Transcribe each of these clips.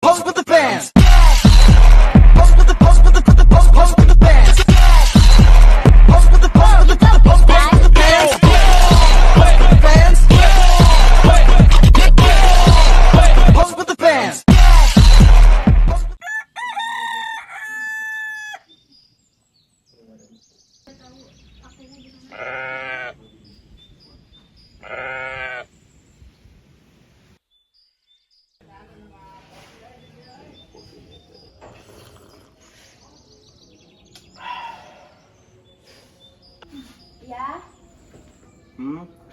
Pose with the fans. Pose with the pose with the pose with the fans. Pose with the pose with the pose with the fans. Fans. Pose with the fans. Ya,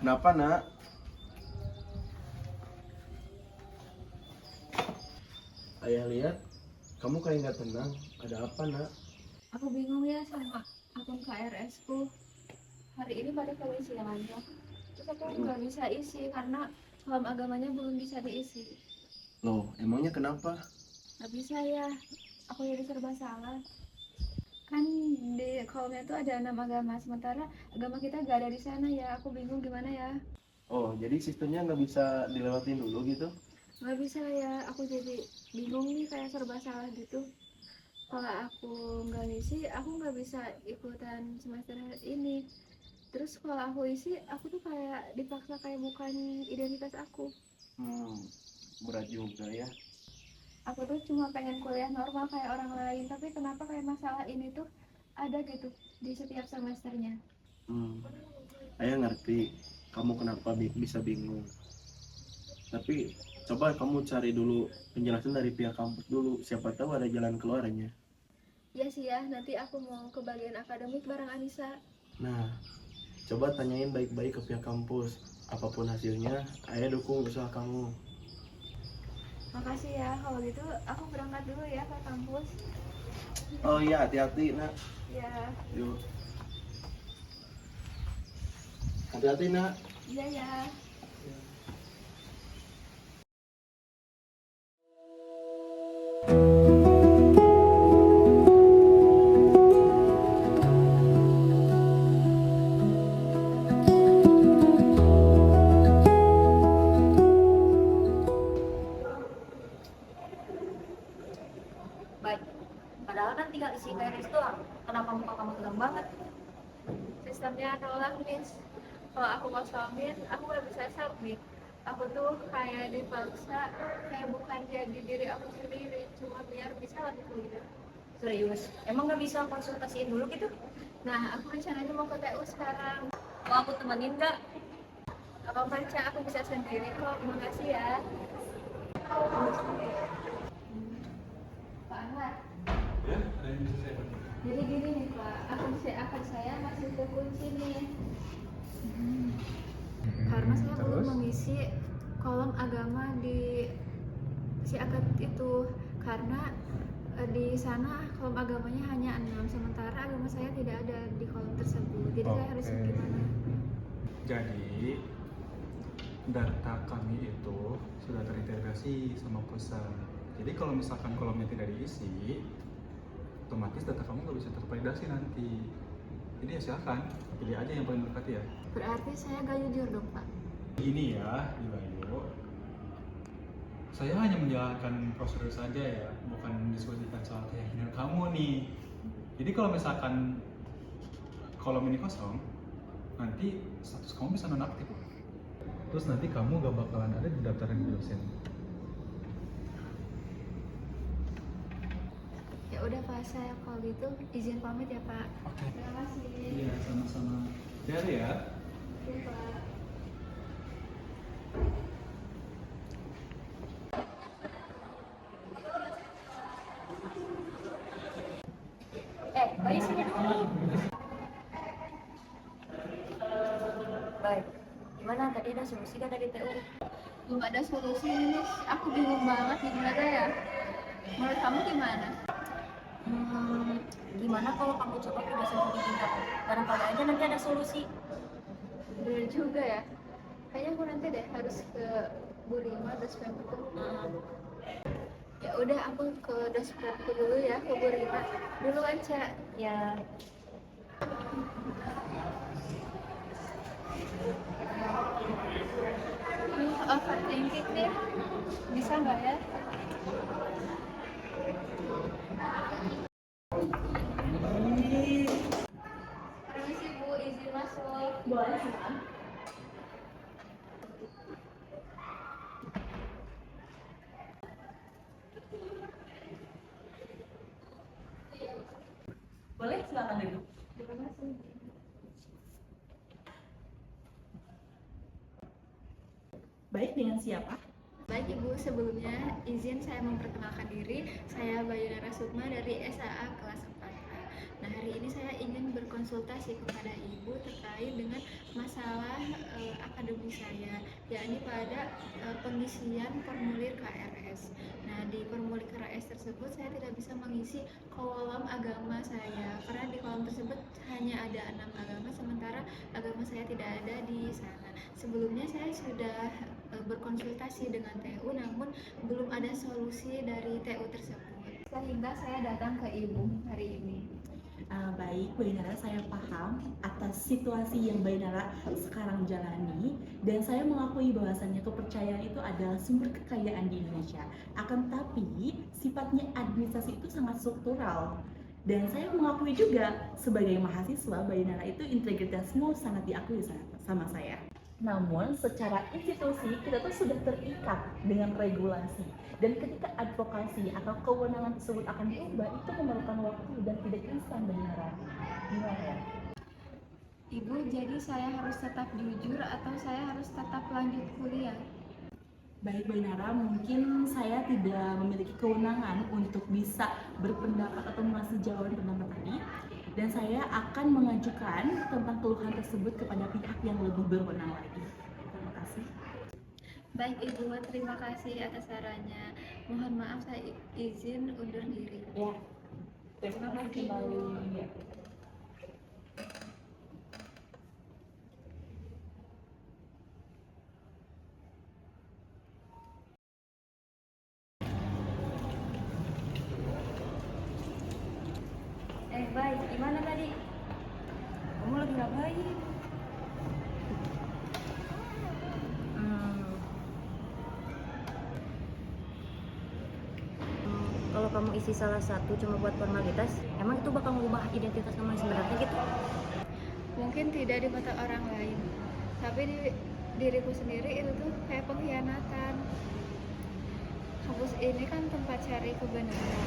Kenapa nak? Ayah lihat, kamu kayak nggak tenang. Ada apa nak? aku bingung ya sama akun KRS ku. Hari ini pada keisiannya. Terus aku nggak bisa isi karena kolom agamanya belum bisa diisi. Loh, emangnya kenapa? Nggak bisa ya, aku jadi serba salah. Kan di kolomnya tuh ada 6 agama, sementara agama kita gak ada di sana ya. Aku bingung gimana ya. Oh, jadi sistemnya nggak bisa dilewatin dulu gitu? Nggak bisa ya, aku jadi bingung nih kayak serba salah gitu. Kalau aku nggak isi, aku nggak bisa ikutan semester ini. Terus kalau aku isi, aku tuh kayak dipaksa kayak bukan identitas aku. Berat juga ya. Aku tuh cuma pengen kuliah normal kayak orang lain, tapi kenapa kayak masalah ini tuh ada gitu di setiap semesternya. Ayah ngerti kamu kenapa bisa bingung. Tapi coba kamu cari dulu penjelasan dari pihak kampus dulu. Siapa tahu ada jalan keluarnya. Ya sih ya, nanti aku mau ke bagian akademik bareng Anissa. Nah, coba tanyain baik-baik ke pihak kampus. Apapun hasilnya, ayah dukung usaha kamu. Makasih ya, kalau gitu aku berangkat dulu ya ke kampus. Oh iya, hati-hati nak. Ya, Yuk. Hati-hati nak. iya ya. Baik, padahal kan tinggal isi KRS doang. Kenapa muka kamu tegang banget? Sistemnya nolak Miss. Kalau aku mau submit, aku nggak bisa submit. Aku tuh kayak dipaksa, kayak bukan jadi diri aku sendiri, cuma biar bisa lanjut kuliah. Serius, emang nggak bisa konsultasiin dulu gitu? Nah, aku rencananya mau ke TU sekarang. Mau aku temenin nggak? Apa baca aku bisa sendiri kok. Makasih ya. Pak Ahmad. Ya, ada yang bisa saya bantu? Jadi gini nih Pak, akun saya masih terkunci nih. Karena saya belum mengisi kolom agama di si akad itu, karena di sana kolom agamanya hanya 6, sementara agama saya tidak ada di kolom tersebut. Jadi saya harus Oke. gimana? Jadi data kami itu sudah terintegrasi sama pusat. Jadi kalau misalkan kolomnya tidak diisi, otomatis data kamu nggak bisa tervalidasi nanti. Jadi ya silakan pilih aja yang paling dekat ya. Berarti saya gak jujur dong Pak. Gini ya, Bayu. Saya hanya menjalankan prosedur saja ya, bukan mendiskusikan soal keyakinan kamu nih. Jadi kalau misalkan kolom ini kosong, nanti status kamu bisa nonaktif loh. Terus nanti kamu gak bakalan ada di daftaran dosen. Ya udah Pak, saya kalau gitu izin pamit ya Pak. Oke. Terima kasih. Iya, sama-sama. Jadi ya. Oke, Pak. Bayi sini dulu. Baik, gimana tadi ada solusi kan dari TU? Belum ada solusi nih Miss. Aku bingung banget gimana ya. Menurut kamu gimana? Gimana kalau kamu coba ke dosen pembimbing kamu? Barangkali aja nanti ada solusi. Bener juga ya. Kayaknya aku nanti deh harus ke Bu Rima, dospemku. Ya udah, aku ke dospemku dulu ya, ke Bu Rima. Dulu aja. Ya, overthinking nih, bisa nggak ya? Permisi Bu, izin masuk. Boleh silakan. Boleh silakan duduk. Terima kasih. Baik, dengan siapa? Baik Ibu, sebelumnya izin saya memperkenalkan diri. Saya Bayu Narasukma dari SAA kelas 4A. Nah, hari ini saya ingin berkonsultasi kepada Ibu terkait dengan masalah akademik saya, yakni pada pengisian formulir KRS. Nah, di formulir KRS tersebut saya tidak bisa mengisi kolom agama saya karena di kolom tersebut hanya ada 6 agama, sementara agama saya tidak ada di sana. Sebelumnya saya sudah berkonsultasi dengan TU, namun belum ada solusi dari TU tersebut, sehingga saya datang ke Ibu hari ini. Baik, Bainara, saya paham atas situasi yang Bainara sekarang jalani, dan saya mengakui bahwasannya kepercayaan itu adalah sumber kekayaan di Indonesia. Akan tetapi sifatnya administrasi itu sangat struktural, dan saya mengakui juga sebagai mahasiswa Bainara itu integritasmu sangat diakui sama saya. Namun secara institusi kita tuh sudah terikat dengan regulasi, dan ketika advokasi atau kewenangan tersebut akan diubah itu memerlukan waktu dan tidak instan. Beneran gimana ya? Ibu, jadi saya harus tetap jujur atau saya harus tetap lanjut kuliah? Baik Bainara, mungkin saya tidak memiliki kewenangan untuk bisa berpendapat atau mengasih jawaban pendapat tadi, dan saya akan mengajukan tentang keluhan tersebut kepada pihak yang lebih berwenang lagi. Terima kasih. Baik Ibu, terima kasih atas sarannya. Mohon maaf saya izin undur diri. Ya, terima kasih kembali. Baik, gimana tadi? Kamu lagi ngapain? Kalau kamu isi salah satu cuma buat formalitas, emang itu bakal mengubah identitas kamu yang sebenarnya gitu? Mungkin tidak di mata orang lain, tapi di diriku sendiri itu tuh kayak pengkhianatan. Kampus ini kan tempat cari kebenaran,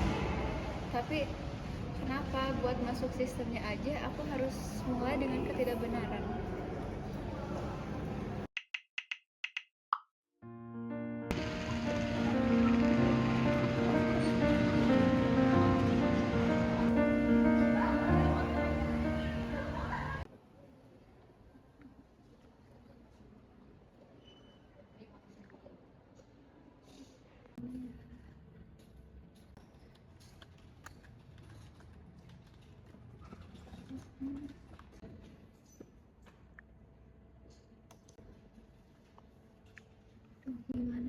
tapi kenapa buat masuk sistemnya aja aku harus mulai dengan ketidakbenaran? Gimana